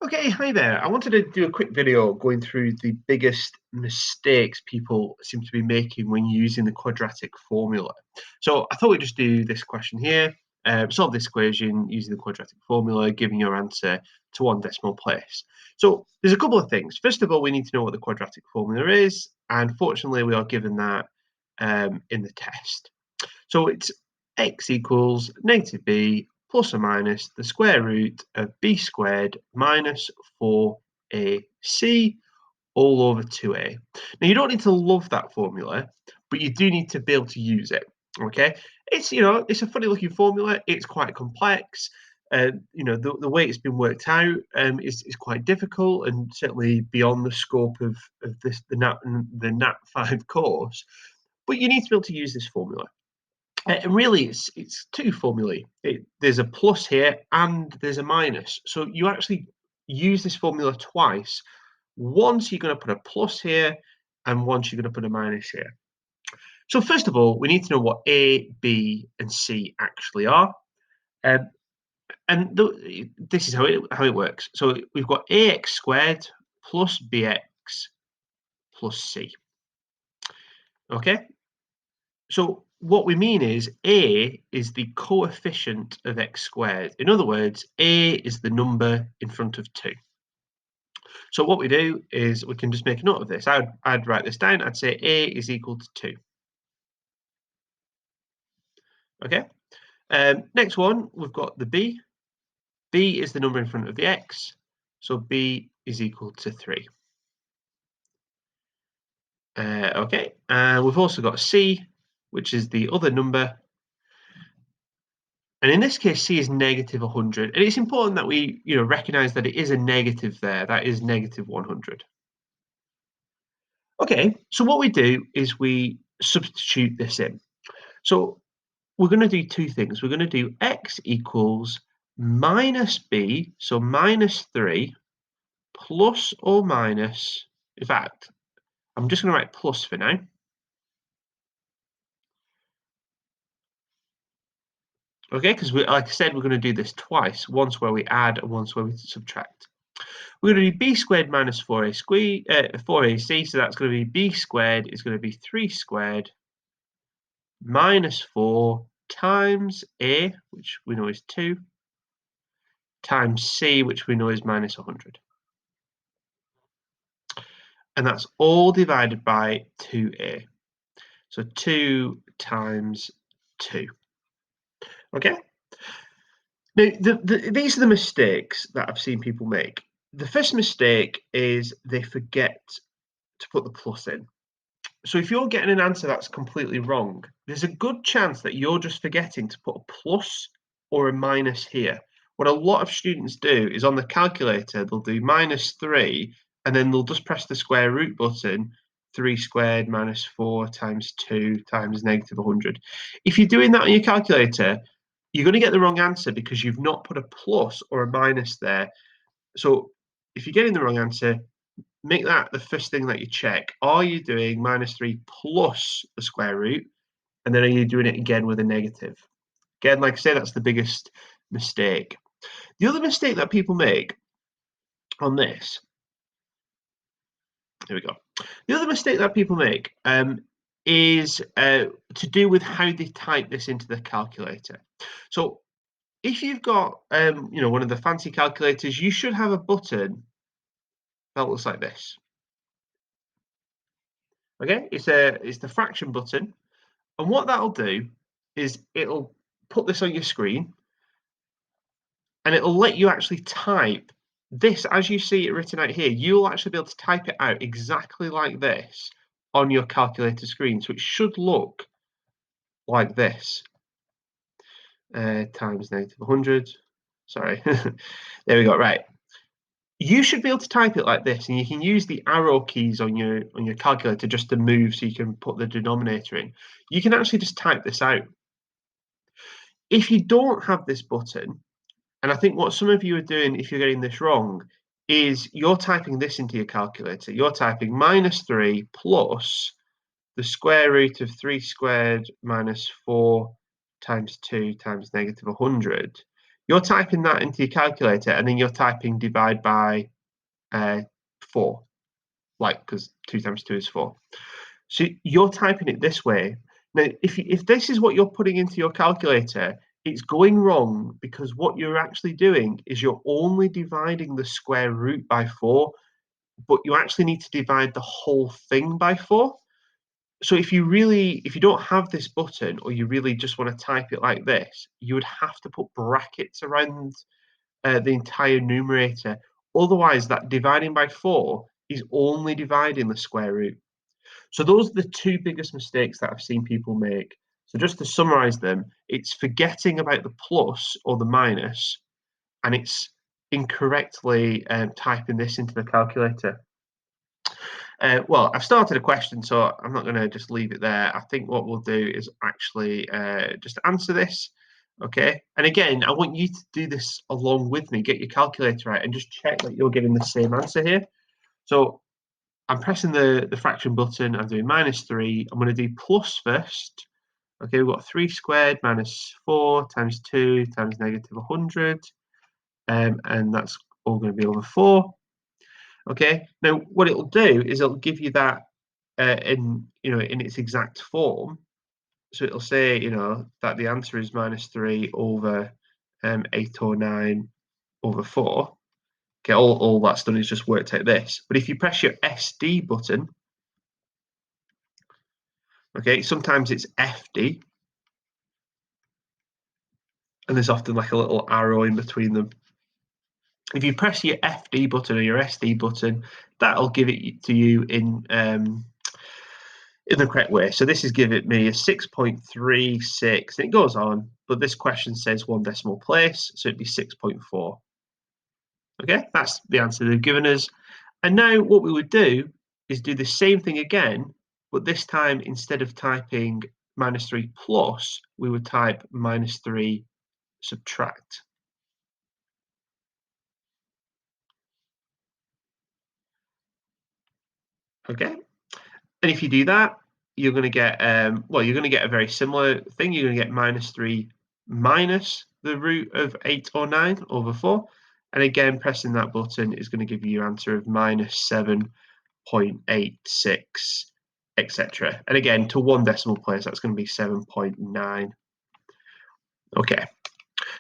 Okay, hi there. I wanted to do a quick video going through the biggest mistakes people seem to be making when using the quadratic formula. So I thought we'd just do this question here, solve this equation using the quadratic formula, giving your answer to one decimal place. So there's a couple of things. First of all, we need to know what the quadratic formula is, and fortunately we are given that in the test. So it's x equals negative b plus or minus the square root of b squared minus 4ac all over 2a. Now, you don't need to love that formula, but you do need to be able to use it, okay? It's a funny looking formula. It's quite complex. The way it's been worked out is quite difficult and certainly beyond the scope of the Nat 5 course. But you need to be able to use this formula. And really, it's two formulae. There's a plus here and there's a minus. So you actually use this formula twice. Once you're going to put a plus here, and once you're going to put a minus here. So first of all, we need to know what A, B, and C actually are. Um, this is how it works. So we've got ax squared plus bx plus c. Okay, so what we mean is a is the coefficient of x squared. In other words, a is the number in front of 2. So what we do is we can just make a note of this. I'd write this down. I'd say a is equal to 2. Okay. Next one, we've got the b. B is the number in front of the x. So b is equal to 3. Okay. And we've also got c, which is the other number. And in this case, c is negative 100. And it's important that we recognize that it is a negative there. That is negative 100. Okay, so what we do is we substitute this in. So we're going to do two things. We're going to do x equals minus b, so minus 3, plus or minus, in fact, I'm just going to write plus for now. Okay, because like I said, we're going to do this twice, once where we add and once where we subtract. We're going to do b squared minus 4ac, so that's going to be b squared is going to be 3 squared minus 4 times a, which we know is 2, times c, which we know is minus 100. And that's all divided by 2a. So 2 times 2. Okay? Now, these are the mistakes that I've seen people make. The first mistake is they forget to put the plus in. So if you're getting an answer that's completely wrong, there's a good chance that you're just forgetting to put a plus or a minus here. What a lot of students do is on the calculator, they'll do minus 3, and then they'll just press the square root button, 3 squared minus 4 times 2 times negative 100. If you're doing that on your calculator, you're going to get the wrong answer because you've not put a plus or a minus there. So if you're getting the wrong answer, make that the first thing that you check. Are you doing minus 3 plus the square root? And then are you doing it again with a negative? Again, like I say, that's the biggest mistake. The other mistake that people make on this, here we go. The other mistake that people make is to do with how they type this into the calculator. So if you've got one of the fancy calculators, you should have a button that looks like this. Okay, it's the fraction button, and what that'll do is it'll put this on your screen, and it'll let you actually type this as you see it written out here. You'll actually be able to type it out exactly like this on your calculator screen. So it should look like this. Times negative 100. Sorry, there we go. Right. You should be able to type it like this, and you can use the arrow keys on your calculator just to move so you can put the denominator in. You can actually just type this out. If you don't have this button, and I think what some of you are doing if you're getting this wrong, is you're typing this into your calculator. You're typing minus 3 plus the square root of 3 squared minus 4 times 2 times negative 100. You're typing that into your calculator, and then you're typing divide by 4, like, because 2 times 2 is 4. So you're typing it this way. Now, if this is what you're putting into your calculator, it's going wrong because what you're actually doing is you're only dividing the square root by 4, but you actually need to divide the whole thing by 4. So if you don't have this button or you really just want to type it like this, you would have to put brackets around the entire numerator. Otherwise, that dividing by 4 is only dividing the square root. So those are the two biggest mistakes that I've seen people make. So just to summarize them, it's forgetting about the plus or the minus, and it's incorrectly typing this into the calculator. Well, I've started a question, so I'm not going to just leave it there. I think what we'll do is actually just answer this. Okay. And again, I want you to do this along with me. Get your calculator out and just check that you're getting the same answer here. So I'm pressing the fraction button. I'm doing -3. I'm going to do plus first. Okay, we've got 3 squared minus 4 times 2 times -100. And that's all going to be over 4. Okay, now what it'll do is it'll give you that in its exact form. So it'll say that the answer is -3 over 809 over 4. Okay, all that's done is just worked out this. But if you press your SD button, okay, sometimes it's FD, and there's often like a little arrow in between them. If you press your FD button or your SD button, that'll give it to you in the correct way. So this is giving me a 6.36, and it goes on, but this question says 1 decimal place, so it'd be 6.4. Okay, that's the answer they've given us. And now what we would do is do the same thing again, but this time instead of typing -3 plus, we would type -3 subtract. Okay, and if you do that, you're going to get you're going to get a very similar thing. You're going to get -3 minus the root of 8 or 9 over 4, and again pressing that button is going to give you your answer of -7.86, etc. And again, to 1 decimal place, that's going to be 7.9. Okay,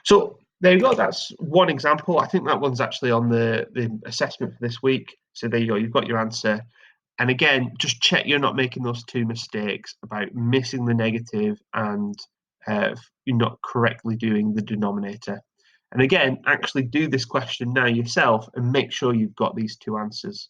so there you go. That's one example. I think that one's actually on the assessment for this week. So there you go. You've got your answer. And again, just check you're not making those two mistakes about missing the negative and you're not correctly doing the denominator. And again, actually do this question now yourself and make sure you've got these two answers.